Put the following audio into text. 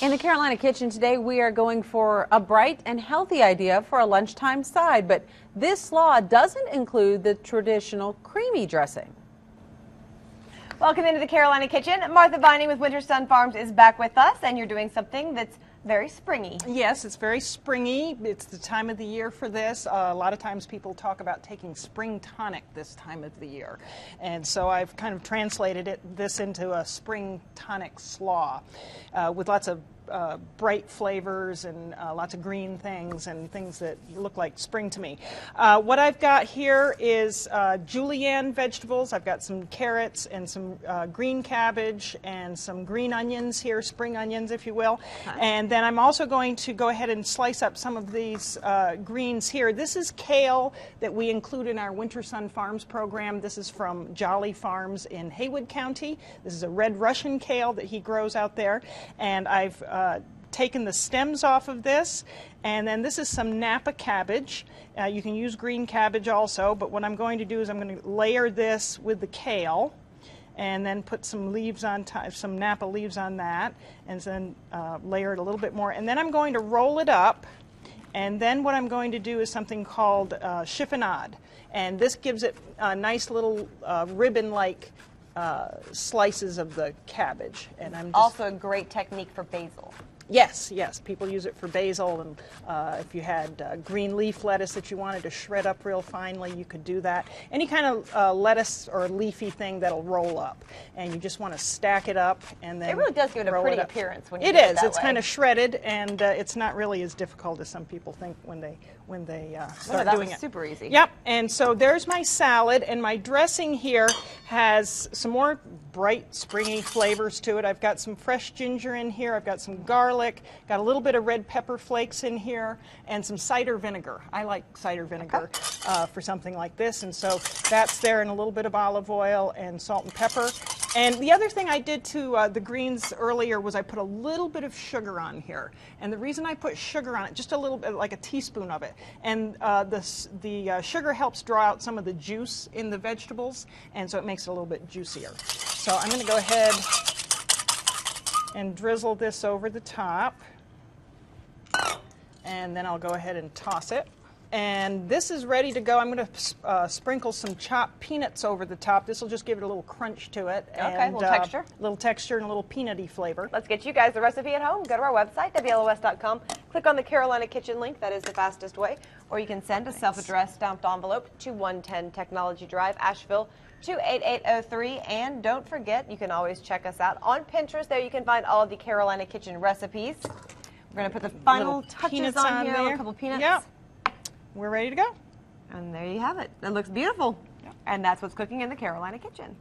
In the Carolina Kitchen today, we are going for a bright and healthy idea for a lunchtime side, but this slaw doesn't include the traditional creamy dressing. Welcome into the Carolina Kitchen. Martha Viney with Winter Sun Farms is back with us, and you're doing something that's very springy. Yes, it's very springy. It's the time of the year for this. A lot of times people talk about taking spring tonic this time of the year. And so I've kind of translated this into a spring tonic slaw with lots of bright flavors and lots of green things and things that look like spring to me. What I've got here is julienne vegetables. I've got some carrots and some green cabbage and some green onions here, spring onions if you will. And then I'm also going to go ahead and slice up some of these greens here. This is kale that we include in our Winter Sun Farms program. This is from Jolly Farms in Haywood County. This is a red Russian kale that he grows out there. And I've taken the stems off of this, and then this is some Napa cabbage. You can use green cabbage also, but what I'm going to do is I'm going to layer this with the kale and then put some leaves on top, some Napa leaves on that, and then layer it a little bit more, and then I'm going to roll it up, and then what I'm going to do is something called chiffonade, and this gives it a nice little ribbon-like slices of the cabbage. And I'm just also a great technique for basil. Yes, yes. People use it for basil, and if you had green leaf lettuce that you wanted to shred up real finely, you could do that. Any kind of lettuce or leafy thing that'll roll up, and you just want to stack it up and then it really does give it a pretty appearance when you do it is. It is. It's kind of shredded, and it's not really as difficult as some people think when they start doing it. Super easy. Yep. And so there's my salad, and my dressing here has some more bright, springy flavors to it. I've got some fresh ginger in here. I've got some garlic. Got a little bit of red pepper flakes in here, and some cider vinegar. I like cider vinegar for something like this, and so that's there, and a little bit of olive oil and salt and pepper. And the other thing I did to the greens earlier was I put a little bit of sugar on here. And the reason I put sugar on it, just a little bit, like a teaspoon of it, and the sugar helps draw out some of the juice in the vegetables, and so it makes it a little bit juicier. So I'm going to go ahead and drizzle this over the top, and then I'll go ahead and toss it. And this is ready to go. I'm going to sprinkle some chopped peanuts over the top. This will just give it a little crunch to it. Okay, and, a little texture. A little texture and a little peanutty flavor. Let's get you guys the recipe at home. Go to our website, WLOS.com. Click on the Carolina Kitchen link. That is the fastest way. Or you can send a self-addressed stamped envelope to 110 Technology Drive, Asheville, 28803. And don't forget, you can always check us out on Pinterest. There you can find all of the Carolina Kitchen recipes. We're going to put the final touches on here. A couple peanuts. Yep. We're ready to go. And there you have it. It looks beautiful. Yep. And that's what's cooking in the Carolina Kitchen.